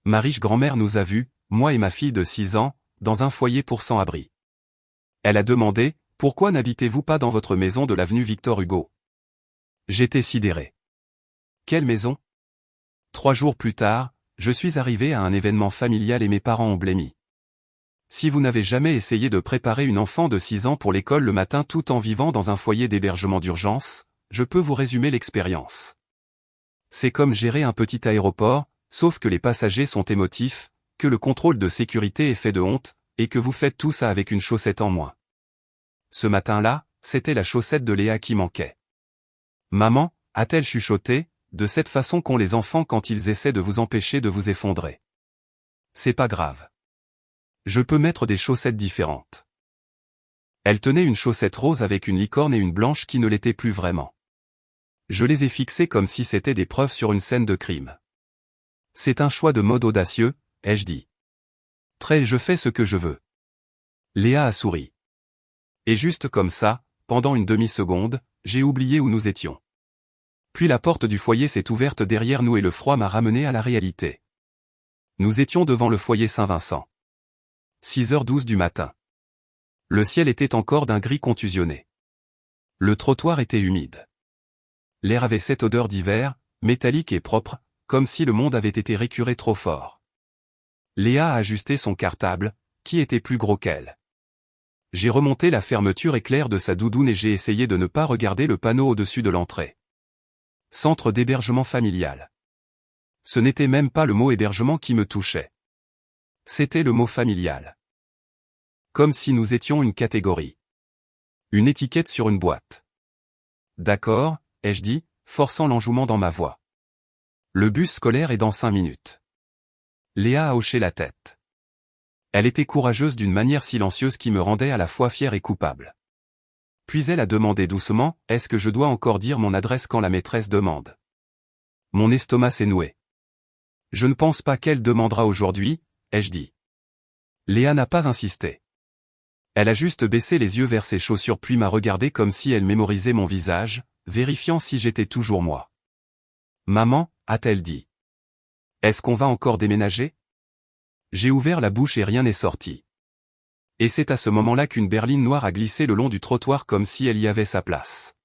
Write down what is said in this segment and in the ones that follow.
Ma riche grand-mère nous a vus, moi et ma fille de 6 ans, dans un foyer pour sans-abri. Elle a demandé, « Pourquoi n'habitez-vous pas dans votre maison de l'avenue Victor Hugo ?» J'étais sidéré. Quelle maison? 3 jours plus tard, je suis arrivé à un événement familial et mes parents ont blêmi. Si vous n'avez jamais essayé de préparer une enfant de 6 ans pour l'école le matin tout en vivant dans un foyer d'hébergement d'urgence, je peux vous résumer l'expérience. C'est comme gérer un petit aéroport, sauf que les passagers sont émotifs, que le contrôle de sécurité est fait de honte, et que vous faites tout ça avec une chaussette en moins. Ce matin-là, c'était la chaussette de Léa qui manquait. Maman, a-t-elle chuchoté, de cette façon qu'ont les enfants quand ils essaient de vous empêcher de vous effondrer. C'est pas grave. Je peux mettre des chaussettes différentes. Elle tenait une chaussette rose avec une licorne et une blanche qui ne l'était plus vraiment. Je les ai fixées comme si c'était des preuves sur une scène de crime. C'est un choix de mode audacieux, ai-je dit. Très, je fais ce que je veux. Léa a souri. Et juste comme ça, pendant une demi-seconde, j'ai oublié où nous étions. Puis la porte du foyer s'est ouverte derrière nous et le froid m'a ramené à la réalité. Nous étions devant le foyer Saint-Vincent. 6h12 du matin. Le ciel était encore d'un gris contusionné. Le trottoir était humide. L'air avait cette odeur d'hiver, métallique et propre, comme si le monde avait été récuré trop fort. Léa a ajusté son cartable, qui était plus gros qu'elle. J'ai remonté la fermeture éclair de sa doudoune et j'ai essayé de ne pas regarder le panneau au-dessus de l'entrée. Centre d'hébergement familial. Ce n'était même pas le mot hébergement qui me touchait. C'était le mot familial. Comme si nous étions une catégorie. Une étiquette sur une boîte. D'accord, ai-je dit, forçant l'enjouement dans ma voix. Le bus scolaire est dans 5 minutes. Léa a hoché la tête. Elle était courageuse d'une manière silencieuse qui me rendait à la fois fier et coupable. Puis elle a demandé doucement, « Est-ce que je dois encore dire mon adresse quand la maîtresse demande ?» Mon estomac s'est noué. Je ne pense pas qu'elle demandera aujourd'hui, ai-je dit. Léa n'a pas insisté. Elle a juste baissé les yeux vers ses chaussures puis m'a regardé comme si elle mémorisait mon visage, vérifiant si j'étais toujours moi. Maman, a-t-elle dit. Est-ce qu'on va encore déménager? J'ai ouvert la bouche et rien n'est sorti. Et c'est à ce moment-là qu'une berline noire a glissé le long du trottoir comme si elle y avait sa place.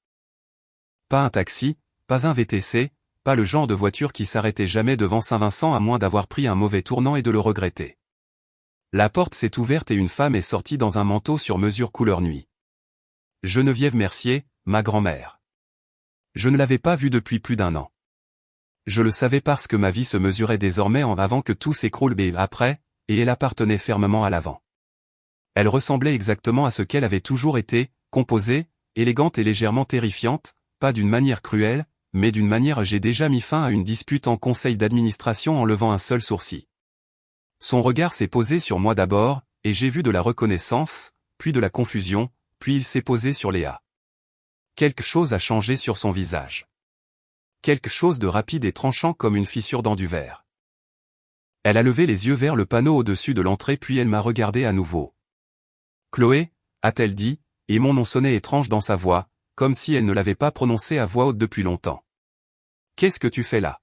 Pas un taxi, pas un VTC, pas le genre de voiture qui s'arrêtait jamais devant Saint-Vincent à moins d'avoir pris un mauvais tournant et de le regretter. La porte s'est ouverte et une femme est sortie dans un manteau sur mesure couleur nuit. Geneviève Mercier, ma grand-mère. Je ne l'avais pas vue depuis plus d'1 an. Je le savais parce que ma vie se mesurait désormais en avant que tout s'écroule et après, et elle appartenait fermement à l'avant. Elle ressemblait exactement à ce qu'elle avait toujours été, composée, élégante et légèrement terrifiante, pas d'une manière cruelle, mais d'une manière j'ai déjà mis fin à une dispute en conseil d'administration en levant un seul sourcil. Son regard s'est posé sur moi d'abord, et j'ai vu de la reconnaissance, puis de la confusion, puis il s'est posé sur Léa. Quelque chose a changé sur son visage. Quelque chose de rapide et tranchant comme une fissure dans du verre. Elle a levé les yeux vers le panneau au-dessus de l'entrée puis elle m'a regardé à nouveau. Chloé, a-t-elle dit, et mon nom sonnait étrange dans sa voix, comme si elle ne l'avait pas prononcé à voix haute depuis longtemps. Qu'est-ce que tu fais là?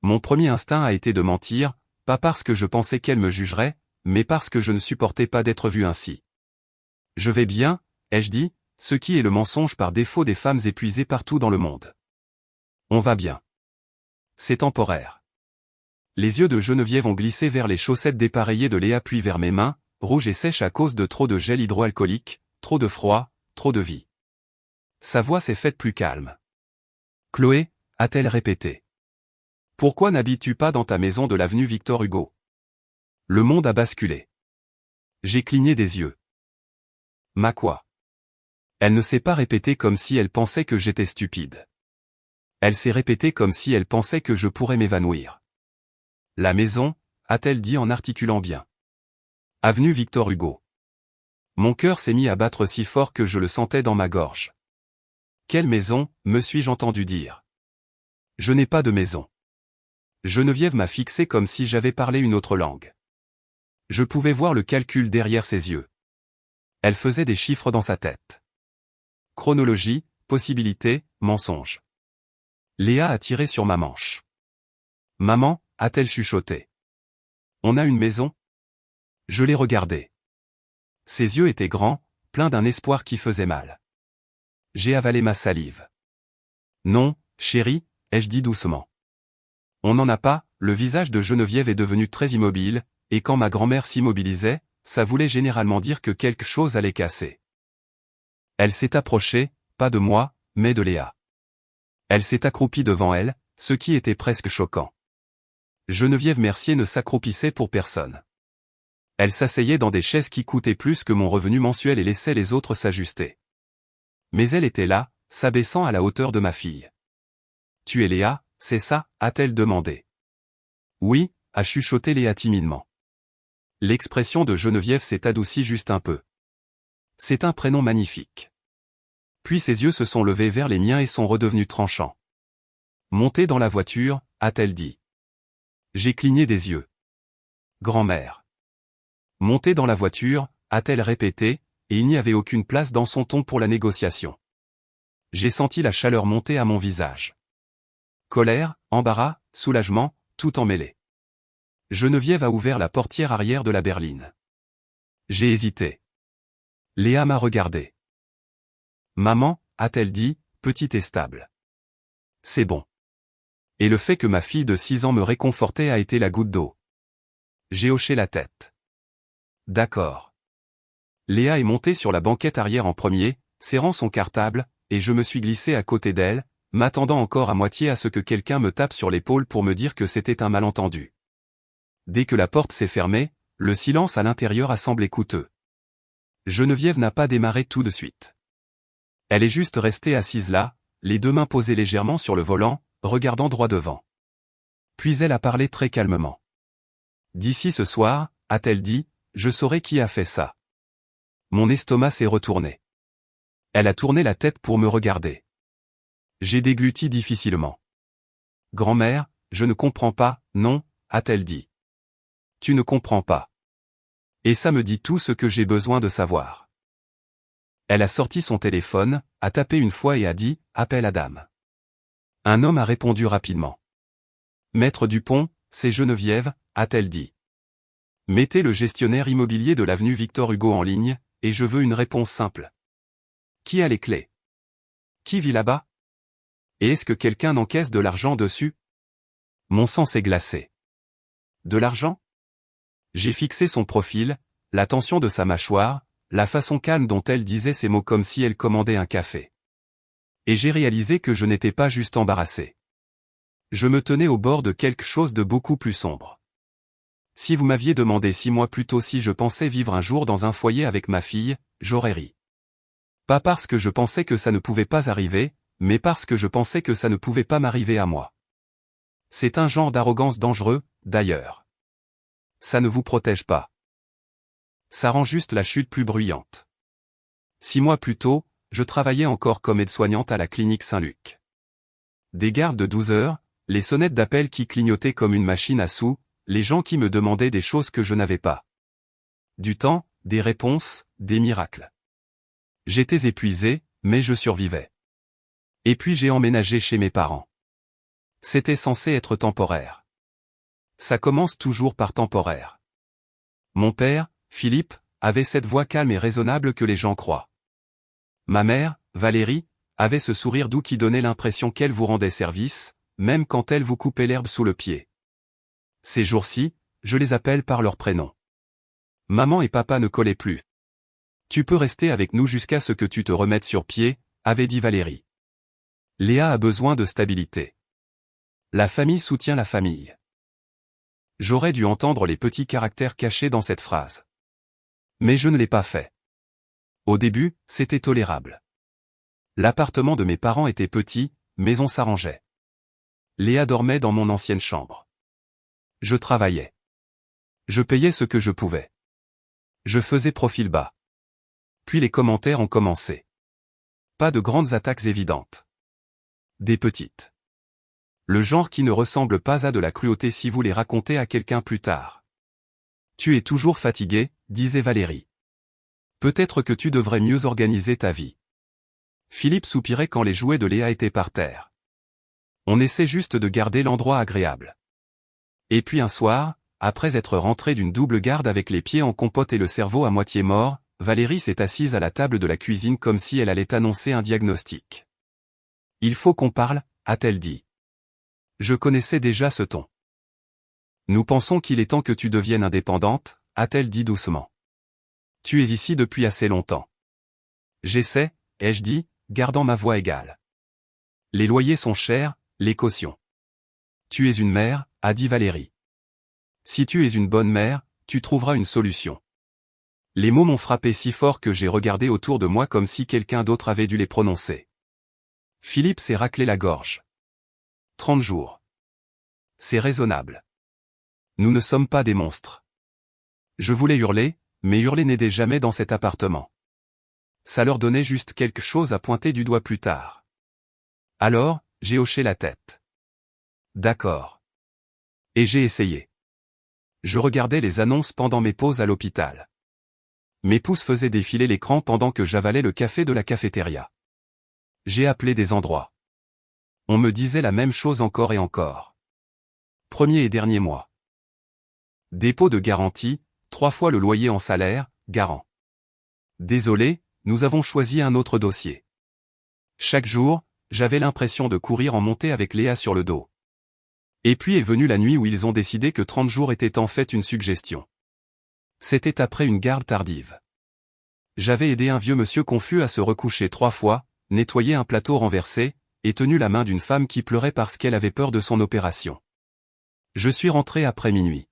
Mon premier instinct a été de mentir, pas parce que je pensais qu'elle me jugerait, mais parce que je ne supportais pas d'être vu ainsi. Je vais bien, ai-je dit, ce qui est le mensonge par défaut des femmes épuisées partout dans le monde. On va bien. C'est temporaire. Les yeux de Geneviève ont glissé vers les chaussettes dépareillées de Léa puis vers mes mains, rouges et sèches à cause de trop de gel hydroalcoolique, trop de froid, trop de vie. Sa voix s'est faite plus calme. Chloé, a-t-elle répété. Pourquoi n'habites-tu pas dans ta maison de l'avenue Victor Hugo? Le monde a basculé. J'ai cligné des yeux. Ma quoi? Elle ne s'est pas répétée comme si elle pensait que j'étais stupide. Elle s'est répétée comme si elle pensait que je pourrais m'évanouir. La maison, a-t-elle dit en articulant bien. Avenue Victor Hugo. Mon cœur s'est mis à battre si fort que je le sentais dans ma gorge. Quelle maison, me suis-je entendu dire. Je n'ai pas de maison. Geneviève m'a fixé comme si j'avais parlé une autre langue. Je pouvais voir le calcul derrière ses yeux. Elle faisait des chiffres dans sa tête. Chronologie, possibilité, mensonge. Léa a tiré sur ma manche. Maman, a-t-elle chuchoté. On a une maison? Je l'ai regardé. Ses yeux étaient grands, pleins d'un espoir qui faisait mal. J'ai avalé ma salive. Non, chérie, ai-je dit doucement. On n'en a pas. Le visage de Geneviève est devenu très immobile, et quand ma grand-mère s'immobilisait, ça voulait généralement dire que quelque chose allait casser. Elle s'est approchée, pas de moi, mais de Léa. Elle s'est accroupie devant elle, ce qui était presque choquant. Geneviève Mercier ne s'accroupissait pour personne. Elle s'asseyait dans des chaises qui coûtaient plus que mon revenu mensuel et laissait les autres s'ajuster. Mais elle était là, s'abaissant à la hauteur de ma fille. « Tu es Léa, c'est ça ?» a-t-elle demandé. « Oui » a chuchoté Léa timidement. L'expression de Geneviève s'est adoucie juste un peu. « C'est un prénom magnifique. » Puis ses yeux se sont levés vers les miens et sont redevenus tranchants. « Montez dans la voiture » a-t-elle dit. J'ai cligné des yeux. « Grand-mère. » Montez dans la voiture, a-t-elle répété, et il n'y avait aucune place dans son ton pour la négociation. J'ai senti la chaleur monter à mon visage. Colère, embarras, soulagement, tout emmêlé. Geneviève a ouvert la portière arrière de la berline. J'ai hésité. Léa m'a regardé. Maman, a-t-elle dit, petite et stable. C'est bon. Et le fait que ma fille de 6 ans me réconfortait a été la goutte d'eau. J'ai hoché la tête. D'accord. Léa est montée sur la banquette arrière en premier, serrant son cartable, et je me suis glissé à côté d'elle, m'attendant encore à moitié à ce que quelqu'un me tape sur l'épaule pour me dire que c'était un malentendu. Dès que la porte s'est fermée, le silence à l'intérieur a semblé coûteux. Geneviève n'a pas démarré tout de suite. Elle est juste restée assise là, les deux mains posées légèrement sur le volant, regardant droit devant. Puis elle a parlé très calmement. D'ici ce soir, a-t-elle dit, je saurai qui a fait ça. Mon estomac s'est retourné. Elle a tourné la tête pour me regarder. J'ai dégluti difficilement. Grand-mère, je ne comprends pas, non, a-t-elle dit. Tu ne comprends pas. Et ça me dit tout ce que j'ai besoin de savoir. Elle a sorti son téléphone, a tapé une fois et a dit, appelle Adam. Un homme a répondu rapidement. Maître Dupont, c'est Geneviève, a-t-elle dit. Mettez le gestionnaire immobilier de l'avenue Victor Hugo en ligne, et je veux une réponse simple. Qui a les clés? Qui vit là-bas? Et est-ce que quelqu'un encaisse de l'argent dessus? Mon sang s'est glacé. De l'argent? J'ai fixé son profil, la tension de sa mâchoire, la façon calme dont elle disait ces mots comme si elle commandait un café. Et j'ai réalisé que je n'étais pas juste embarrassé. Je me tenais au bord de quelque chose de beaucoup plus sombre. Si vous m'aviez demandé 6 mois plus tôt si je pensais vivre un jour dans un foyer avec ma fille, j'aurais ri. Pas parce que je pensais que ça ne pouvait pas arriver, mais parce que je pensais que ça ne pouvait pas m'arriver à moi. C'est un genre d'arrogance dangereux, d'ailleurs. Ça ne vous protège pas. Ça rend juste la chute plus bruyante. 6 mois plus tôt, je travaillais encore comme aide-soignante à la clinique Saint-Luc. Des gardes de 12 heures, les sonnettes d'appel qui clignotaient comme une machine à sous, les gens qui me demandaient des choses que je n'avais pas. Du temps, des réponses, des miracles. J'étais épuisé, mais je survivais. Et puis j'ai emménagé chez mes parents. C'était censé être temporaire. Ça commence toujours par temporaire. Mon père, Philippe, avait cette voix calme et raisonnable que les gens croient. Ma mère, Valérie, avait ce sourire doux qui donnait l'impression qu'elle vous rendait service, même quand elle vous coupait l'herbe sous le pied. Ces jours-ci, je les appelle par leur prénom. Maman et papa ne collaient plus. Tu peux rester avec nous jusqu'à ce que tu te remettes sur pied, avait dit Valérie. Léa a besoin de stabilité. La famille soutient la famille. J'aurais dû entendre les petits caractères cachés dans cette phrase. Mais je ne l'ai pas fait. Au début, c'était tolérable. L'appartement de mes parents était petit, mais on s'arrangeait. Léa dormait dans mon ancienne chambre. Je travaillais. Je payais ce que je pouvais. Je faisais profil bas. Puis les commentaires ont commencé. Pas de grandes attaques évidentes. Des petites. Le genre qui ne ressemble pas à de la cruauté si vous les racontez à quelqu'un plus tard. Tu es toujours fatigué, disait Valérie. Peut-être que tu devrais mieux organiser ta vie. Philippe soupirait quand les jouets de Léa étaient par terre. On essaie juste de garder l'endroit agréable. Et puis un soir, après être rentrée d'une double garde avec les pieds en compote et le cerveau à moitié mort, Valérie s'est assise à la table de la cuisine comme si elle allait annoncer un diagnostic. « Il faut qu'on parle », a-t-elle dit. Je connaissais déjà ce ton. « Nous pensons qu'il est temps que tu deviennes indépendante », a-t-elle dit doucement. « Tu es ici depuis assez longtemps. »« J'essaie », ai-je dit, gardant ma voix égale. « Les loyers sont chers, les cautions. »« Tu es une mère », a dit Valérie. « Si tu es une bonne mère, tu trouveras une solution. » Les mots m'ont frappé si fort que j'ai regardé autour de moi comme si quelqu'un d'autre avait dû les prononcer. Philippe s'est raclé la gorge. 30 jours. C'est raisonnable. Nous ne sommes pas des monstres. Je voulais hurler, mais hurler n'aidait jamais dans cet appartement. Ça leur donnait juste quelque chose à pointer du doigt plus tard. Alors, j'ai hoché la tête. D'accord. Et j'ai essayé. Je regardais les annonces pendant mes pauses à l'hôpital. Mes pouces faisaient défiler l'écran pendant que j'avalais le café de la cafétéria. J'ai appelé des endroits. On me disait la même chose encore et encore. Premier et dernier mois. Dépôt de garantie, 3 fois le loyer en salaire, garant. Désolé, nous avons choisi un autre dossier. Chaque jour, j'avais l'impression de courir en montée avec Léa sur le dos. Et puis est venue la nuit où ils ont décidé que 30 jours était en fait une suggestion. C'était après une garde tardive. J'avais aidé un vieux monsieur confus à se recoucher 3 fois, nettoyé un plateau renversé, et tenu la main d'une femme qui pleurait parce qu'elle avait peur de son opération. Je suis rentré après minuit.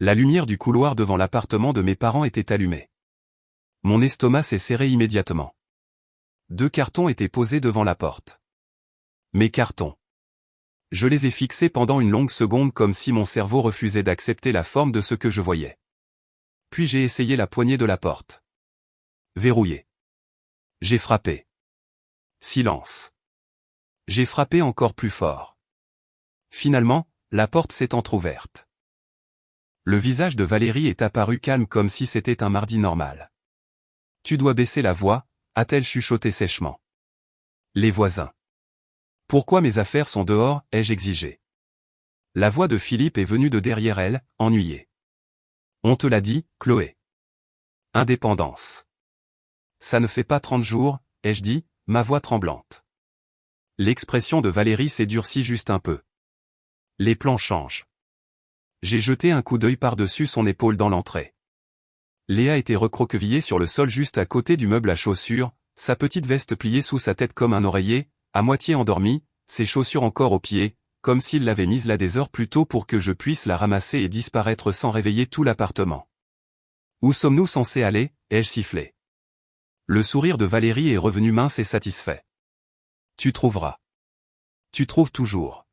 La lumière du couloir devant l'appartement de mes parents était allumée. Mon estomac s'est serré immédiatement. 2 cartons étaient posés devant la porte. Mes cartons. Je les ai fixés pendant une longue seconde comme si mon cerveau refusait d'accepter la forme de ce que je voyais. Puis j'ai essayé la poignée de la porte. Verrouillée. J'ai frappé. Silence. J'ai frappé encore plus fort. Finalement, la porte s'est entr'ouverte. Le visage de Valérie est apparu calme comme si c'était un mardi normal. « Tu dois baisser la voix », a-t-elle chuchoté sèchement. Les voisins. « Pourquoi mes affaires sont dehors ?» ai-je exigé. La voix de Philippe est venue de derrière elle, ennuyée. « On te l'a dit, Chloé. Indépendance. » Ça ne fait pas 30 jours, ai-je dit, ma voix tremblante. L'expression de Valérie s'est durcie juste un peu. Les plans changent. J'ai jeté un coup d'œil par-dessus son épaule dans l'entrée. Léa était recroquevillée sur le sol juste à côté du meuble à chaussures, sa petite veste pliée sous sa tête comme un oreiller, à moitié endormie, ses chaussures encore aux pieds, comme s'il l'avait mise là des heures plus tôt pour que je puisse la ramasser et disparaître sans réveiller tout l'appartement. Où sommes-nous censés aller, ai-je sifflé. Le sourire de Valérie est revenu mince et satisfait. Tu trouveras. Tu trouves toujours.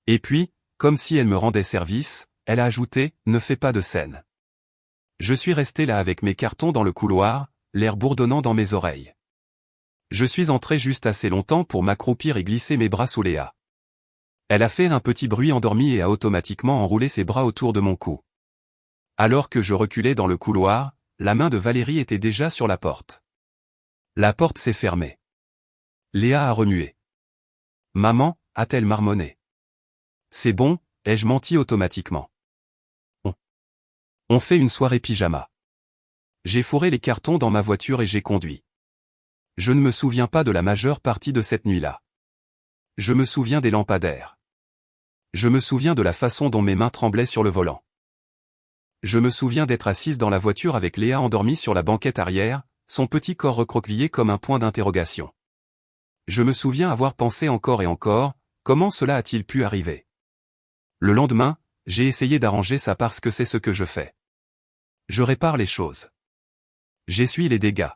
Et puis, comme si elle me rendait service, elle a ajouté, ne fais pas de scène. Je suis resté là avec mes cartons dans le couloir, l'air bourdonnant dans mes oreilles. Je suis entré juste assez longtemps pour m'accroupir et glisser mes bras sous Léa. Elle a fait un petit bruit endormi et a automatiquement enroulé ses bras autour de mon cou. Alors que je reculais dans le couloir, la main de Valérie était déjà sur la porte. La porte s'est fermée. Léa a remué. Maman, a-t-elle marmonné. C'est bon, ai-je menti automatiquement. On fait une soirée pyjama. J'ai fourré les cartons dans ma voiture et j'ai conduit. Je ne me souviens pas de la majeure partie de cette nuit-là. Je me souviens des lampadaires. Je me souviens de la façon dont mes mains tremblaient sur le volant. Je me souviens d'être assise dans la voiture avec Léa endormie sur la banquette arrière, son petit corps recroquevillé comme un point d'interrogation. Je me souviens avoir pensé encore et encore, comment cela a-t-il pu arriver? Le lendemain, j'ai essayé d'arranger ça parce que c'est ce que je fais. Je répare les choses. J'essuie les dégâts.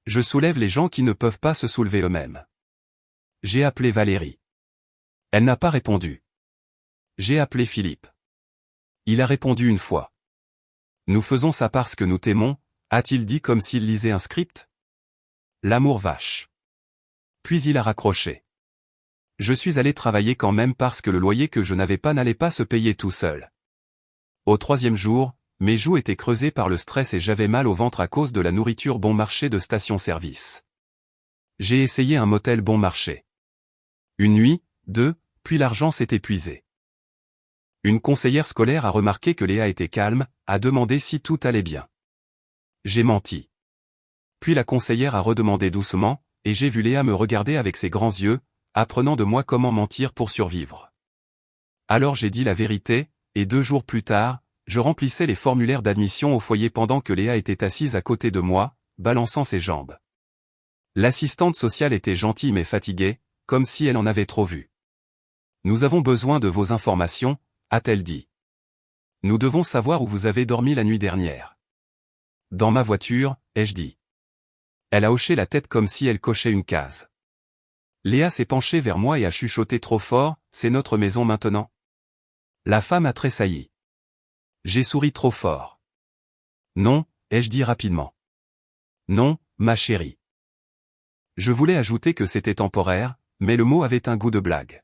Je soulève les gens qui ne peuvent pas se soulever eux-mêmes. J'ai appelé Valérie. Elle n'a pas répondu. J'ai appelé Philippe. Il a répondu une fois. Nous faisons ça parce que nous t'aimons, a-t-il dit comme s'il lisait un script? L'amour vache. Puis il a raccroché. Je suis allé travailler quand même parce que le loyer que je n'avais pas n'allait pas se payer tout seul. Au 3e jour, mes joues étaient creusées par le stress et j'avais mal au ventre à cause de la nourriture bon marché de station-service. J'ai essayé un motel bon marché. Une nuit, 2, puis l'argent s'est épuisé. Une conseillère scolaire a remarqué que Léa était calme, a demandé si tout allait bien. J'ai menti. Puis la conseillère a redemandé doucement, et j'ai vu Léa me regarder avec ses grands yeux, apprenant de moi comment mentir pour survivre. Alors j'ai dit la vérité, et 2 jours plus tard, je remplissais les formulaires d'admission au foyer pendant que Léa était assise à côté de moi, balançant ses jambes. L'assistante sociale était gentille mais fatiguée, comme si elle en avait trop vu. « Nous avons besoin de vos informations », a-t-elle dit. « Nous devons savoir où vous avez dormi la nuit dernière. »« Dans ma voiture », ai-je dit. Elle a hoché la tête comme si elle cochait une case. Léa s'est penchée vers moi et a chuchoté trop fort, « C'est notre maison maintenant ?» La femme a tressailli. J'ai souri trop fort. « Non », ai-je dit rapidement. « Non, ma chérie. » Je voulais ajouter que c'était temporaire, mais le mot avait un goût de blague.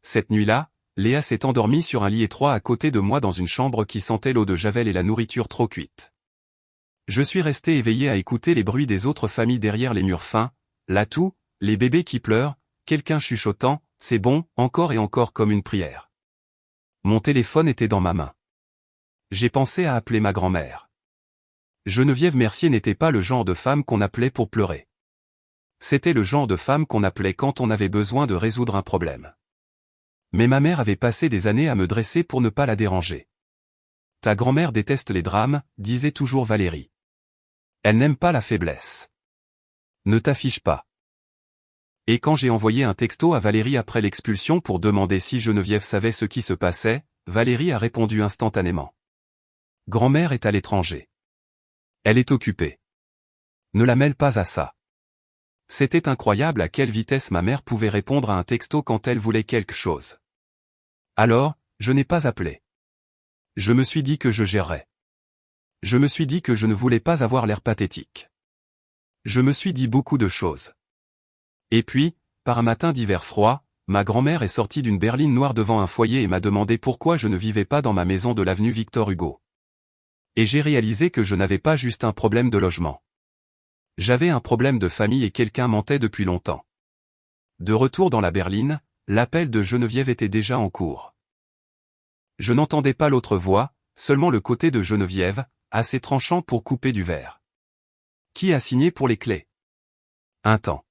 Cette nuit-là, Léa s'est endormie sur un lit étroit à côté de moi dans une chambre qui sentait l'eau de javel et la nourriture trop cuite. Je suis resté éveillé à écouter les bruits des autres familles derrière les murs fins, la toux, les bébés qui pleurent, quelqu'un chuchotant, « C'est bon », encore et encore comme une prière. Mon téléphone était dans ma main. J'ai pensé à appeler ma grand-mère. Geneviève Mercier n'était pas le genre de femme qu'on appelait pour pleurer. C'était le genre de femme qu'on appelait quand on avait besoin de résoudre un problème. Mais ma mère avait passé des années à me dresser pour ne pas la déranger. « Ta grand-mère déteste les drames », disait toujours Valérie. Elle n'aime pas la faiblesse. Ne t'affiche pas. Et quand j'ai envoyé un texto à Valérie après l'expulsion pour demander si Geneviève savait ce qui se passait, Valérie a répondu instantanément. « Grand-mère est à l'étranger. Elle est occupée. Ne la mêle pas à ça. » C'était incroyable à quelle vitesse ma mère pouvait répondre à un texto quand elle voulait quelque chose. Alors, je n'ai pas appelé. Je me suis dit que je gérerais. Je me suis dit que je ne voulais pas avoir l'air pathétique. Je me suis dit beaucoup de choses. Et puis, par un matin d'hiver froid, ma grand-mère est sortie d'une berline noire devant un foyer et m'a demandé pourquoi je ne vivais pas dans ma maison de l'avenue Victor Hugo. Et j'ai réalisé que je n'avais pas juste un problème de logement. J'avais un problème de famille et quelqu'un mentait depuis longtemps. De retour dans la berline, l'appel de Geneviève était déjà en cours. Je n'entendais pas l'autre voix, seulement le côté de Geneviève, assez tranchant pour couper du verre. Qui a signé pour les clés? Un temps.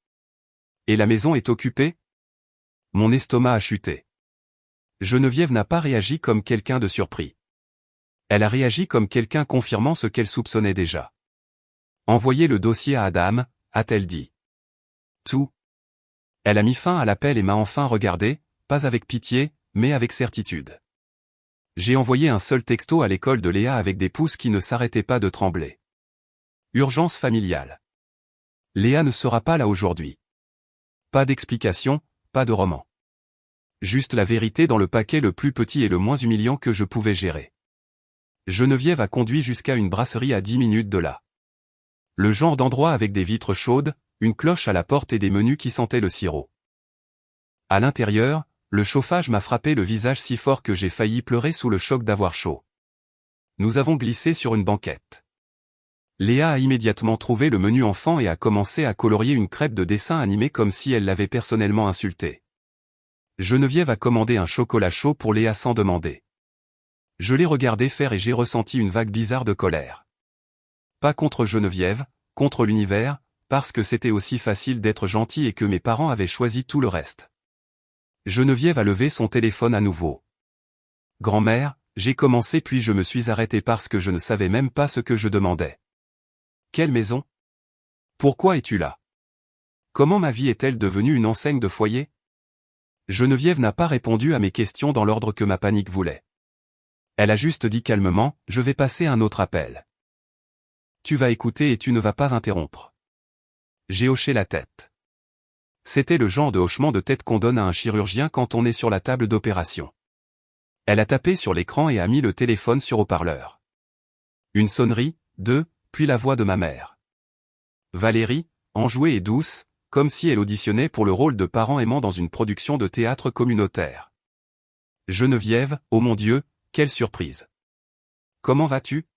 Et la maison est occupée? Mon estomac a chuté. Geneviève n'a pas réagi comme quelqu'un de surpris. Elle a réagi comme quelqu'un confirmant ce qu'elle soupçonnait déjà. Envoyez le dossier à Adam, a-t-elle dit. Tout. Elle a mis fin à l'appel et m'a enfin regardé, pas avec pitié, mais avec certitude. J'ai envoyé un seul texto à l'école de Léa avec des pouces qui ne s'arrêtaient pas de trembler. Urgence familiale. Léa ne sera pas là aujourd'hui. Pas d'explication, pas de roman. Juste la vérité dans le paquet le plus petit et le moins humiliant que je pouvais gérer. Geneviève a conduit jusqu'à une brasserie à 10 minutes de là. Le genre d'endroit avec des vitres chaudes, une cloche à la porte et des menus qui sentaient le sirop. À l'intérieur, le chauffage m'a frappé le visage si fort que j'ai failli pleurer sous le choc d'avoir chaud. Nous avons glissé sur une banquette. Léa a immédiatement trouvé le menu enfant et a commencé à colorier une crêpe de dessin animé comme si elle l'avait personnellement insultée. Geneviève a commandé un chocolat chaud pour Léa sans demander. Je l'ai regardé faire et j'ai ressenti une vague bizarre de colère. Pas contre Geneviève, contre l'univers, parce que c'était aussi facile d'être gentil et que mes parents avaient choisi tout le reste. Geneviève a levé son téléphone à nouveau. Grand-mère, j'ai commencé puis je me suis arrêté parce que je ne savais même pas ce que je demandais. Quelle maison? Pourquoi es-tu là? Comment ma vie est-elle devenue une enseigne de foyer? Geneviève n'a pas répondu à mes questions dans l'ordre que ma panique voulait. Elle a juste dit calmement, je vais passer un autre appel. Tu vas écouter et tu ne vas pas interrompre. J'ai hoché la tête. C'était le genre de hochement de tête qu'on donne à un chirurgien quand on est sur la table d'opération. Elle a tapé sur l'écran et a mis le téléphone sur haut-parleur. Une sonnerie, 2, puis la voix de ma mère. Valérie, enjouée et douce, comme si elle auditionnait pour le rôle de parent aimant dans une production de théâtre communautaire. Geneviève, oh mon Dieu, quelle surprise. Comment vas-tu?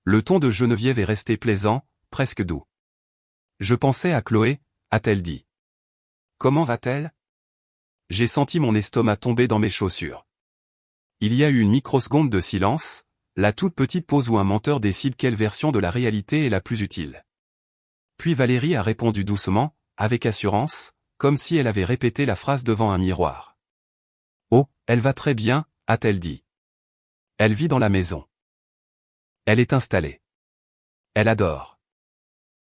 Le ton de Geneviève est resté plaisant, presque doux. Je pensais à Chloé, a-t-elle dit. Comment va-t-elle? J'ai senti mon estomac tomber dans mes chaussures. Il y a eu une microseconde de silence, la toute petite pause où un menteur décide quelle version de la réalité est la plus utile. Puis Valérie a répondu doucement, avec assurance, comme si elle avait répété la phrase devant un miroir. « Oh, elle va très bien », a-t-elle dit. Elle vit dans la maison. Elle est installée. Elle adore.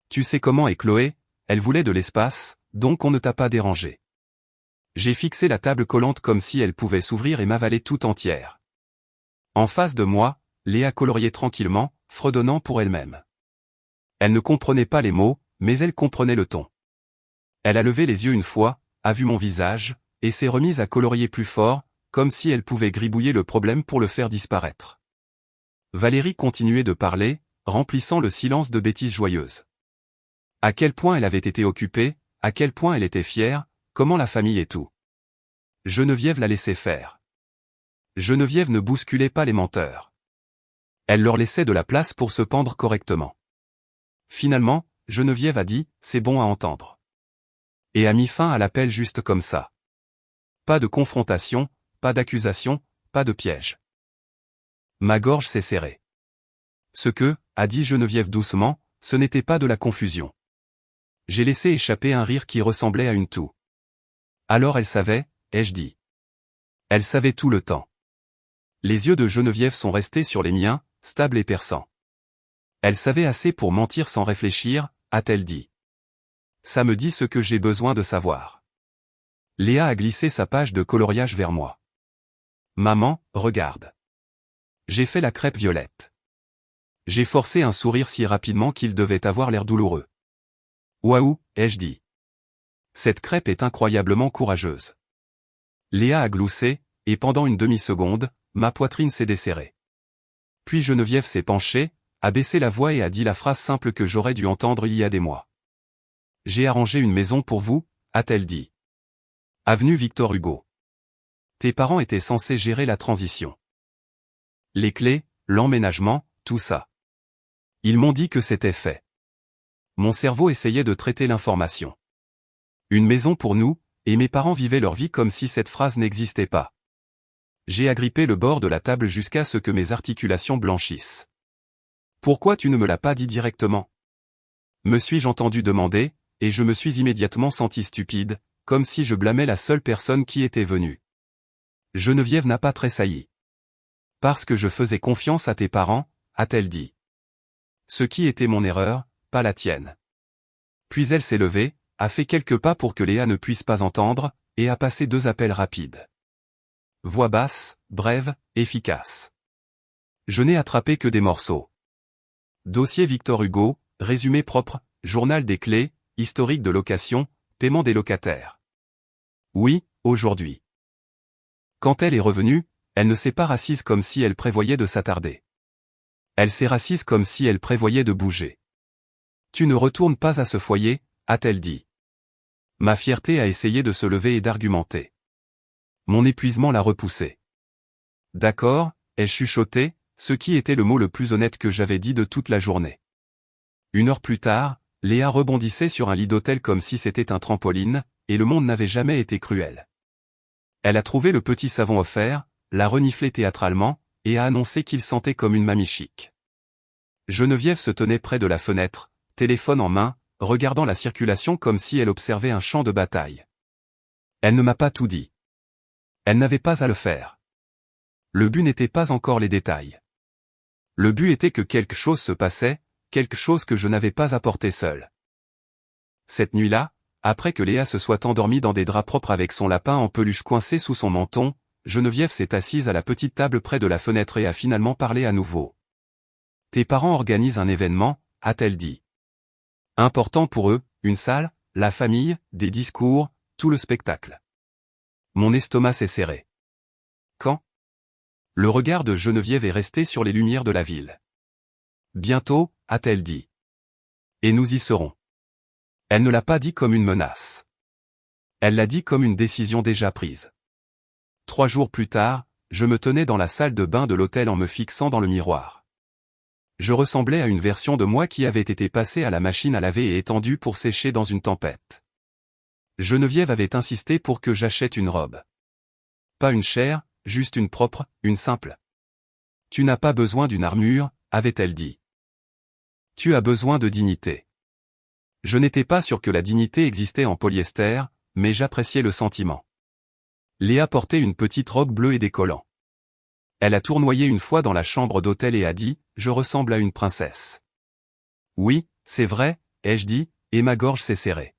Tu sais comment est Chloé, elle voulait de l'espace, donc on ne t'a pas dérangé. J'ai fixé la table collante comme si elle pouvait s'ouvrir et m'avaler tout entière. En face de moi, Léa coloriait tranquillement, fredonnant pour elle-même. Elle ne comprenait pas les mots, mais elle comprenait le ton. Elle a levé les yeux une fois, a vu mon visage, et s'est remise à colorier plus fort, comme si elle pouvait gribouiller le problème pour le faire disparaître. Valérie continuait de parler, remplissant le silence de bêtises joyeuses. À quel point elle avait été occupée, à quel point elle était fière, comment la famille et tout. Geneviève la laissait faire. Geneviève ne bousculait pas les menteurs. Elle leur laissait de la place pour se pendre correctement. Finalement, Geneviève a dit « c'est bon à entendre ». Et a mis fin à l'appel juste comme ça. Pas de confrontation, pas d'accusation, pas de piège. Ma gorge s'est serrée. Ce que, a dit Geneviève doucement, ce n'était pas de la confusion. J'ai laissé échapper un rire qui ressemblait à une toux. Alors elle savait, ai-je dit. Elle savait tout le temps. Les yeux de Geneviève sont restés sur les miens, stables et perçants. Elle savait assez pour mentir sans réfléchir, a-t-elle dit. Ça me dit ce que j'ai besoin de savoir. Léa a glissé sa page de coloriage vers moi. Maman, regarde. J'ai fait la crêpe violette. J'ai forcé un sourire si rapidement qu'il devait avoir l'air douloureux. Waouh, ai-je dit. Cette crêpe est incroyablement courageuse. Léa a gloussé, et pendant une demi-seconde, ma poitrine s'est desserrée. Puis Geneviève s'est penchée, a baissé la voix et a dit la phrase simple que j'aurais dû entendre il y a des mois. J'ai arrangé une maison pour vous, a-t-elle dit. Avenue Victor Hugo. Tes parents étaient censés gérer la transition. Les clés, l'emménagement, tout ça. Ils m'ont dit que c'était fait. Mon cerveau essayait de traiter l'information. Une maison pour nous, et mes parents vivaient leur vie comme si cette phrase n'existait pas. J'ai agrippé le bord de la table jusqu'à ce que mes articulations blanchissent. Pourquoi tu ne me l'as pas dit directement? Me suis-je entendu demander, et je me suis immédiatement senti stupide, comme si je blâmais la seule personne qui était venue. Geneviève n'a pas tressailli. Parce que je faisais confiance à tes parents, a-t-elle dit. Ce qui était mon erreur, pas la tienne. Puis elle s'est levée, a fait quelques pas pour que Léa ne puisse pas entendre, et a passé 2 appels rapides. Voix basse, brève, efficace. Je n'ai attrapé que des morceaux. Dossier Victor Hugo, résumé propre, journal des clés, historique de location, paiement des locataires. Oui, aujourd'hui. Quand elle est revenue, elle ne s'est pas rassise comme si elle prévoyait de s'attarder. Elle s'est rassise comme si elle prévoyait de bouger. Tu ne retournes pas à ce foyer, a-t-elle dit. Ma fierté a essayé de se lever et d'argumenter. Mon épuisement l'a repoussé. D'accord, ai-je chuchoté, ce qui était le mot le plus honnête que j'avais dit de toute la journée. 1 heure plus tard, Léa rebondissait sur un lit d'hôtel comme si c'était un trampoline, et le monde n'avait jamais été cruel. Elle a trouvé le petit savon offert, l'a reniflé théâtralement, et a annoncé qu'il sentait comme une mamie chic. Geneviève se tenait près de la fenêtre, téléphone en main, regardant la circulation comme si elle observait un champ de bataille. Elle ne m'a pas tout dit. Elle n'avait pas à le faire. Le but n'était pas encore les détails. Le but était que quelque chose se passait, quelque chose que je n'avais pas apporté seul. Cette nuit-là, après que Léa se soit endormie dans des draps propres avec son lapin en peluche coincé sous son menton, Geneviève s'est assise à la petite table près de la fenêtre et a finalement parlé à nouveau. Tes parents organisent un événement, a-t-elle dit. Important pour eux, une salle, la famille, des discours, tout le spectacle. Mon estomac s'est serré. Quand? Le regard de Geneviève est resté sur les lumières de la ville. Bientôt, a-t-elle dit. Et nous y serons. Elle ne l'a pas dit comme une menace. Elle l'a dit comme une décision déjà prise. 3 jours plus tard, je me tenais dans la salle de bain de l'hôtel en me fixant dans le miroir. Je ressemblais à une version de moi qui avait été passée à la machine à laver et étendue pour sécher dans une tempête. Geneviève avait insisté pour que j'achète une robe. Pas une chère, juste une propre, une simple. Tu n'as pas besoin d'une armure, avait-elle dit. Tu as besoin de dignité. Je n'étais pas sûr que la dignité existait en polyester, mais j'appréciais le sentiment. Léa portait une petite robe bleue et des collants. Elle a tournoyé une fois dans la chambre d'hôtel et a dit « Je ressemble à une princesse ». Oui, c'est vrai, ai-je dit, et ma gorge s'est serrée.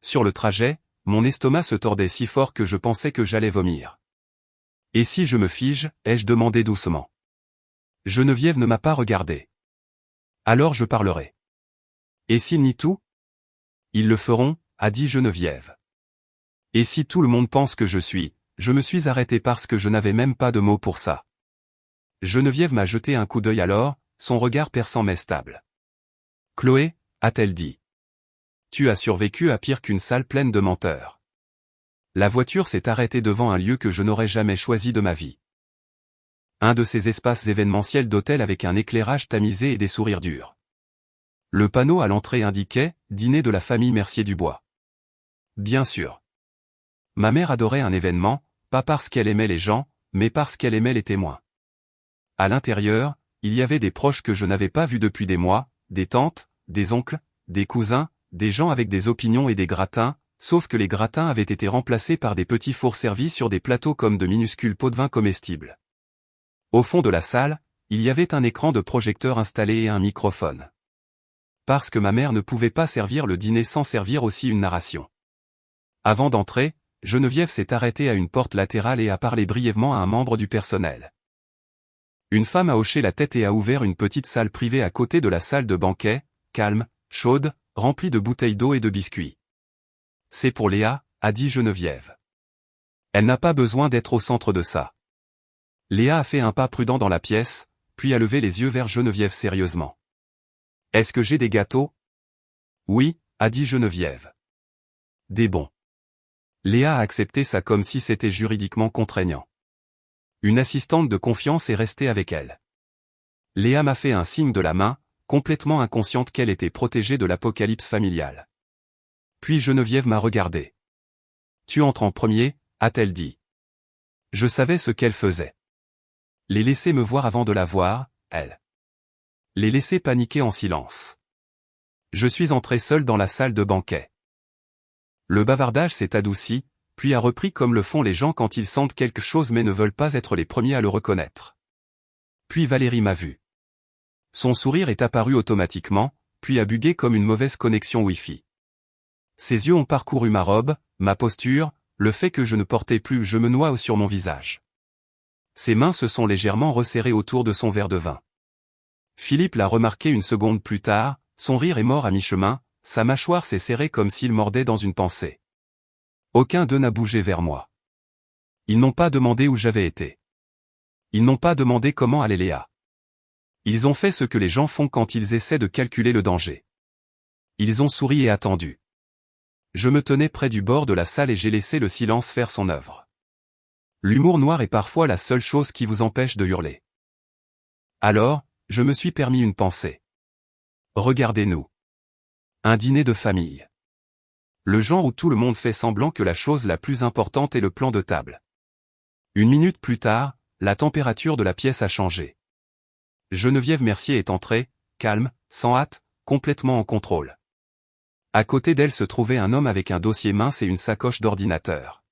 Sur le trajet, mon estomac se tordait si fort que je pensais que j'allais vomir. Et si je me fige, ai-je demandé doucement. Geneviève ne m'a pas regardé. Alors je parlerai. Et s'ils nient tout? Ils le feront, a dit Geneviève. Et si tout le monde pense que je me suis arrêté parce que je n'avais même pas de mots pour ça. Geneviève m'a jeté un coup d'œil alors, son regard perçant mais stable. Chloé, a-t-elle dit. Tu as survécu à pire qu'une salle pleine de menteurs. La voiture s'est arrêtée devant un lieu que je n'aurais jamais choisi de ma vie. Un de ces espaces événementiels d'hôtel avec un éclairage tamisé et des sourires durs. Le panneau à l'entrée indiquait « Dîner de la famille Mercier-Dubois ». Bien sûr. Ma mère adorait un événement, pas parce qu'elle aimait les gens, mais parce qu'elle aimait les témoins. À l'intérieur, il y avait des proches que je n'avais pas vus depuis des mois, des tantes, des oncles, des cousins, des gens avec des opinions et des gratins, sauf que les gratins avaient été remplacés par des petits fours servis sur des plateaux comme de minuscules pots de vin comestibles. Au fond de la salle, il y avait un écran de projecteur installé et un microphone. Parce que ma mère ne pouvait pas servir le dîner sans servir aussi une narration. Avant d'entrer, Geneviève s'est arrêtée à une porte latérale et a parlé brièvement à un membre du personnel. Une femme a hoché la tête et a ouvert une petite salle privée à côté de la salle de banquet, calme, chaude, remplie de bouteilles d'eau et de biscuits. C'est pour Léa, a dit Geneviève. Elle n'a pas besoin d'être au centre de ça. Léa a fait un pas prudent dans la pièce, puis a levé les yeux vers Geneviève sérieusement. Est-ce que j'ai des gâteaux? Oui, a dit Geneviève. Des bons. Léa a accepté ça comme si c'était juridiquement contraignant. Une assistante de confiance est restée avec elle. Léa m'a fait un signe de la main, complètement inconsciente qu'elle était protégée de l'apocalypse familiale. Puis Geneviève m'a regardé. Tu entres en premier, a-t-elle dit. Je savais ce qu'elle faisait. Les laisser me voir avant de la voir, elle. Les laisser paniquer en silence. Je suis entré seul dans la salle de banquet. Le bavardage s'est adouci, puis a repris comme le font les gens quand ils sentent quelque chose mais ne veulent pas être les premiers à le reconnaître. Puis Valérie m'a vu. Son sourire est apparu automatiquement, puis a bugué comme une mauvaise connexion Wi-Fi. Ses yeux ont parcouru ma robe, ma posture, le fait que je ne portais plus je me noie sur mon visage. Ses mains se sont légèrement resserrées autour de son verre de vin. Philippe l'a remarqué une seconde plus tard, son rire est mort à mi-chemin, sa mâchoire s'est serrée comme s'il mordait dans une pensée. Aucun d'eux n'a bougé vers moi. Ils n'ont pas demandé où j'avais été. Ils n'ont pas demandé comment allait Léa. Ils ont fait ce que les gens font quand ils essaient de calculer le danger. Ils ont souri et attendu. Je me tenais près du bord de la salle et j'ai laissé le silence faire son œuvre. L'humour noir est parfois la seule chose qui vous empêche de hurler. Alors, je me suis permis une pensée. Regardez-nous. Un dîner de famille. Le genre où tout le monde fait semblant que la chose la plus importante est le plan de table. Une minute plus tard, la température de la pièce a changé. Geneviève Mercier est entrée, calme, sans hâte, complètement en contrôle. À côté d'elle se trouvait un homme avec un dossier mince et une sacoche d'ordinateur.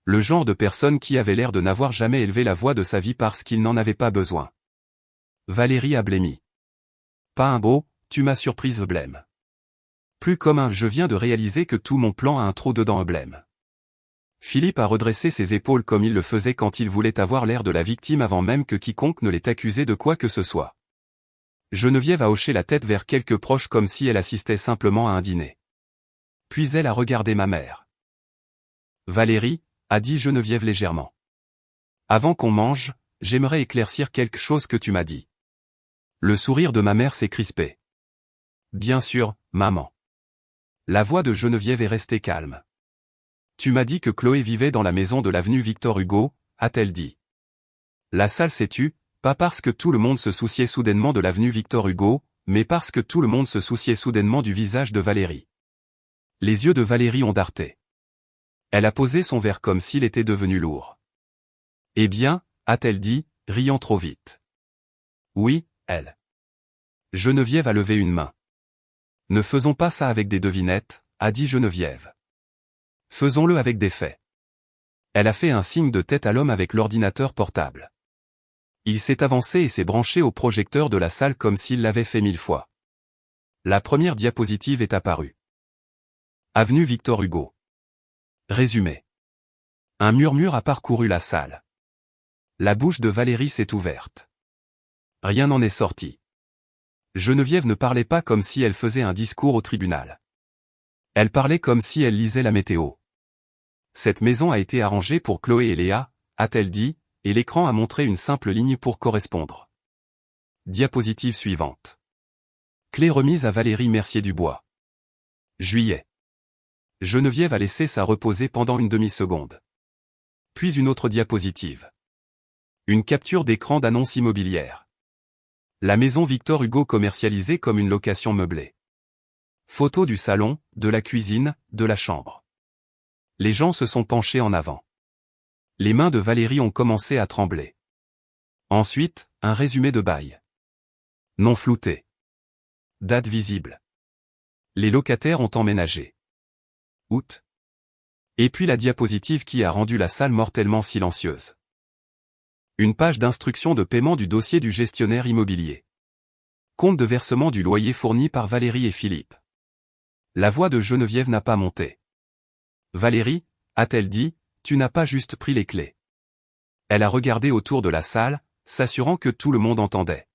Le genre de personne qui avait l'air de n'avoir jamais élevé la voix de sa vie parce qu'il n'en avait pas besoin. Valérie a blêmi. Pas un beau, tu m'as surprise blême. Plus comme un je viens de réaliser que tout mon plan a un trou dedans blême. Philippe a redressé ses épaules comme il le faisait quand il voulait avoir l'air de la victime avant même que quiconque ne l'ait accusé de quoi que ce soit. Geneviève a hoché la tête vers quelques proches comme si elle assistait simplement à un dîner. Puis elle a regardé ma mère. Valérie, a dit Geneviève légèrement. Avant qu'on mange, j'aimerais éclaircir quelque chose que tu m'as dit. Le sourire de ma mère s'est crispé. Bien sûr, maman. La voix de Geneviève est restée calme. Tu m'as dit que Chloé vivait dans la maison de l'avenue Victor Hugo, a-t-elle dit. La salle s'est tue, pas parce que tout le monde se souciait soudainement de l'avenue Victor Hugo, mais parce que tout le monde se souciait soudainement du visage de Valérie. Les yeux de Valérie ont darté. Elle a posé son verre comme s'il était devenu lourd. Eh bien, a-t-elle dit, riant trop vite. Oui, elle. Geneviève a levé une main. Ne faisons pas ça avec des devinettes, a dit Geneviève. Faisons-le avec des faits. Elle a fait un signe de tête à l'homme avec l'ordinateur portable. Il s'est avancé et s'est branché au projecteur de la salle comme s'il l'avait fait 1000 fois. La première diapositive est apparue. Avenue Victor Hugo. Résumé. Un murmure a parcouru la salle. La bouche de Valérie s'est ouverte. Rien n'en est sorti. Geneviève ne parlait pas comme si elle faisait un discours au tribunal. Elle parlait comme si elle lisait la météo. Cette maison a été arrangée pour Chloé et Léa, a-t-elle dit, et l'écran a montré une simple ligne pour correspondre. Diapositive suivante. Clé remise à Valérie Mercier-Dubois. Juillet. Geneviève a laissé ça reposer pendant une demi-seconde. Puis une autre diapositive. Une capture d'écran d'annonce immobilière. La maison Victor Hugo commercialisée comme une location meublée. Photo du salon, de la cuisine, de la chambre. Les gens se sont penchés en avant. Les mains de Valérie ont commencé à trembler. Ensuite, un résumé de bail. Nom flouté. Date visible. Les locataires ont emménagé. Août. Et puis la diapositive qui a rendu la salle mortellement silencieuse. Une page d'instruction de paiement du dossier du gestionnaire immobilier. Compte de versement du loyer fourni par Valérie et Philippe. La voix de Geneviève n'a pas monté. Valérie, a-t-elle dit, tu n'as pas juste pris les clés. Elle a regardé autour de la salle, s'assurant que tout le monde entendait.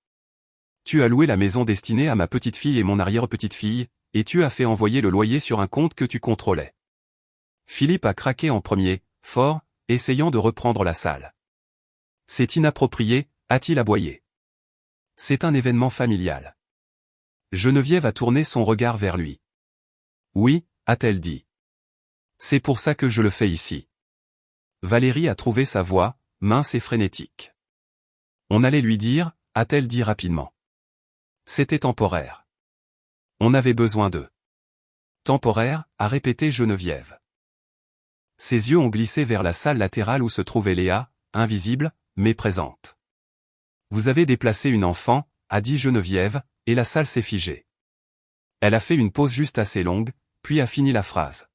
Tu as loué la maison destinée à ma petite-fille et mon arrière-petite-fille, et tu as fait envoyer le loyer sur un compte que tu contrôlais. Philippe a craqué en premier, fort, essayant de reprendre la salle. C'est inapproprié, a-t-il aboyé. C'est un événement familial. Geneviève a tourné son regard vers lui. Oui, a-t-elle dit. C'est pour ça que je le fais ici. Valérie a trouvé sa voix, mince et frénétique. On allait lui dire, a-t-elle dit rapidement. C'était temporaire. On avait besoin d'eux. Temporaire, a répété Geneviève. Ses yeux ont glissé vers la salle latérale où se trouvait Léa, invisible, mais présente. Vous avez déplacé une enfant, a dit Geneviève, et la salle s'est figée. Elle a fait une pause juste assez longue, puis a fini la phrase.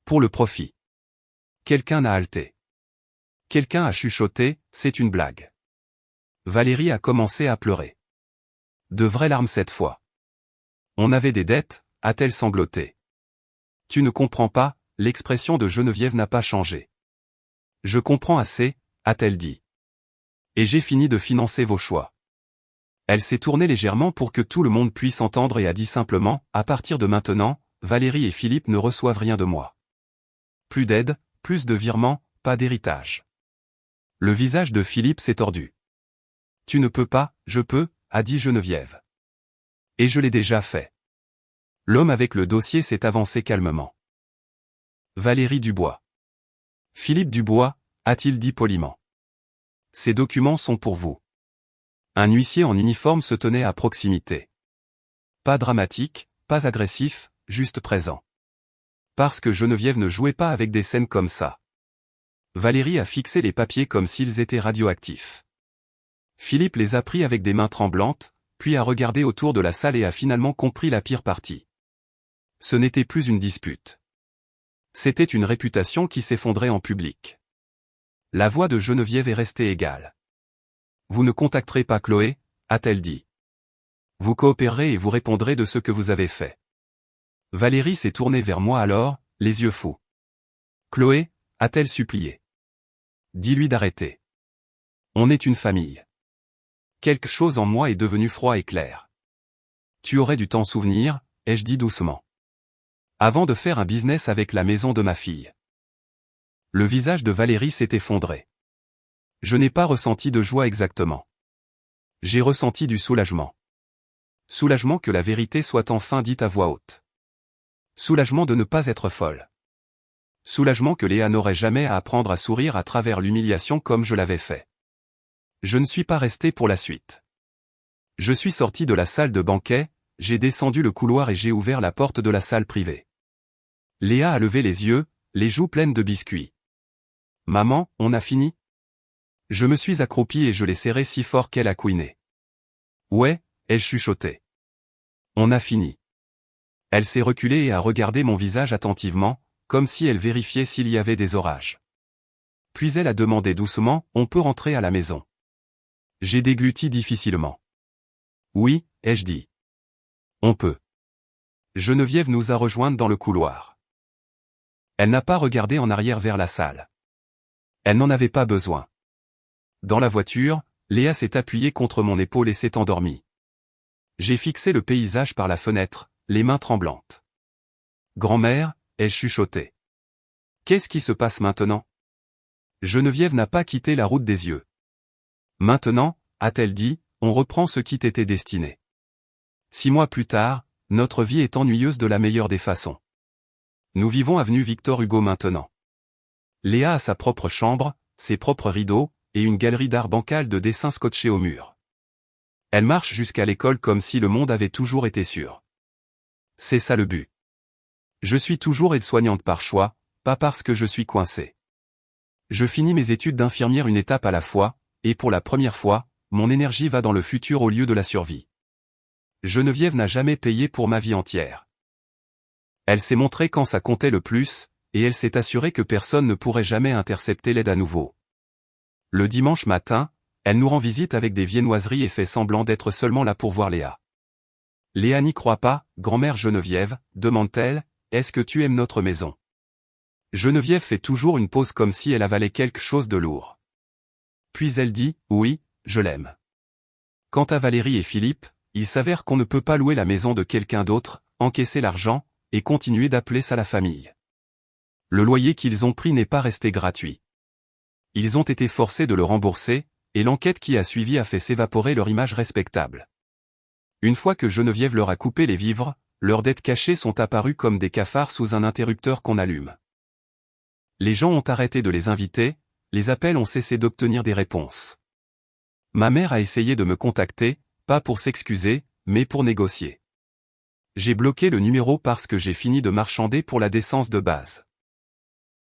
Pour le profit. Quelqu'un a halté. Quelqu'un a chuchoté, c'est une blague. Valérie a commencé à pleurer. De vraies larmes cette fois. On avait des dettes, a-t-elle sangloté. Tu ne comprends pas, l'expression de Geneviève n'a pas changé. Je comprends assez, a-t-elle dit. Et j'ai fini de financer vos choix. Elle s'est tournée légèrement pour que tout le monde puisse entendre et a dit simplement, à partir de maintenant, Valérie et Philippe ne reçoivent rien de moi. Plus d'aide, plus de virements, pas d'héritage. Le visage de Philippe s'est tordu. Tu ne peux pas, je peux, a dit Geneviève. Et je l'ai déjà fait. L'homme avec le dossier s'est avancé calmement. Valérie Dubois. Philippe Dubois, a-t-il dit poliment. Ces documents sont pour vous. Un huissier en uniforme se tenait à proximité. Pas dramatique, pas agressif, juste présent. Parce que Geneviève ne jouait pas avec des scènes comme ça. Valérie a fixé les papiers comme s'ils étaient radioactifs. Philippe les a pris avec des mains tremblantes, puis a regardé autour de la salle et a finalement compris la pire partie. Ce n'était plus une dispute. C'était une réputation qui s'effondrait en public. La voix de Geneviève est restée égale. Vous ne contacterez pas Chloé, a-t-elle dit. Vous coopérerez et vous répondrez de ce que vous avez fait. Valérie s'est tournée vers moi alors, les yeux fous. Chloé, a-t-elle supplié. Dis-lui d'arrêter. On est une famille. Quelque chose en moi est devenu froid et clair. Tu aurais dû t'en souvenir, ai-je dit doucement. Avant de faire un business avec la maison de ma fille. Le visage de Valérie s'est effondré. Je n'ai pas ressenti de joie exactement. J'ai ressenti du soulagement. Soulagement que la vérité soit enfin dite à voix haute. Soulagement de ne pas être folle. Soulagement que Léa n'aurait jamais à apprendre à sourire à travers l'humiliation comme je l'avais fait. Je ne suis pas resté pour la suite. Je suis sorti de la salle de banquet, j'ai descendu le couloir et j'ai ouvert la porte de la salle privée. Léa a levé les yeux, les joues pleines de biscuits. Maman, on a fini ? Je me suis accroupi et je l'ai serrée si fort qu'elle a couiné. Ouais, elle chuchotait. On a fini. Elle s'est reculée et a regardé mon visage attentivement, comme si elle vérifiait s'il y avait des orages. Puis elle a demandé doucement, on peut rentrer à la maison. J'ai dégluti difficilement. Oui, ai-je dit. On peut. Geneviève nous a rejointes dans le couloir. Elle n'a pas regardé en arrière vers la salle. Elle n'en avait pas besoin. Dans la voiture, Léa s'est appuyée contre mon épaule et s'est endormie. J'ai fixé le paysage par la fenêtre, les mains tremblantes. Grand-mère, ai-je chuchoté. Qu'est-ce qui se passe maintenant? Geneviève n'a pas quitté la route des yeux. Maintenant, a-t-elle dit, on reprend ce qui t'était destiné. 6 mois plus tard, notre vie est ennuyeuse de la meilleure des façons. Nous vivons avenue Victor Hugo maintenant. Léa a sa propre chambre, ses propres rideaux, et une galerie d'art bancal de dessins scotchés au mur. Elle marche jusqu'à l'école comme si le monde avait toujours été sûr. C'est ça le but. Je suis toujours aide-soignante par choix, pas parce que je suis coincé. Je finis mes études d'infirmière une étape à la fois, et pour la première fois, mon énergie va dans le futur au lieu de la survie. Geneviève n'a jamais payé pour ma vie entière. Elle s'est montrée quand ça comptait le plus, et elle s'est assurée que personne ne pourrait jamais intercepter l'aide à nouveau. Le dimanche matin, elle nous rend visite avec des viennoiseries et fait semblant d'être seulement là pour voir Léa. Léa n'y croit pas, grand-mère Geneviève, demande-t-elle, est-ce que tu aimes notre maison? Geneviève fait toujours une pause comme si elle avalait quelque chose de lourd. Puis elle dit, oui, je l'aime. Quant à Valérie et Philippe, il s'avère qu'on ne peut pas louer la maison de quelqu'un d'autre, encaisser l'argent, et continuer d'appeler ça la famille. Le loyer qu'ils ont pris n'est pas resté gratuit. Ils ont été forcés de le rembourser, et l'enquête qui a suivi a fait s'évaporer leur image respectable. Une fois que Geneviève leur a coupé les vivres, leurs dettes cachées sont apparues comme des cafards sous un interrupteur qu'on allume. Les gens ont arrêté de les inviter, les appels ont cessé d'obtenir des réponses. Ma mère a essayé de me contacter, pas pour s'excuser, mais pour négocier. J'ai bloqué le numéro parce que j'ai fini de marchander pour la décence de base.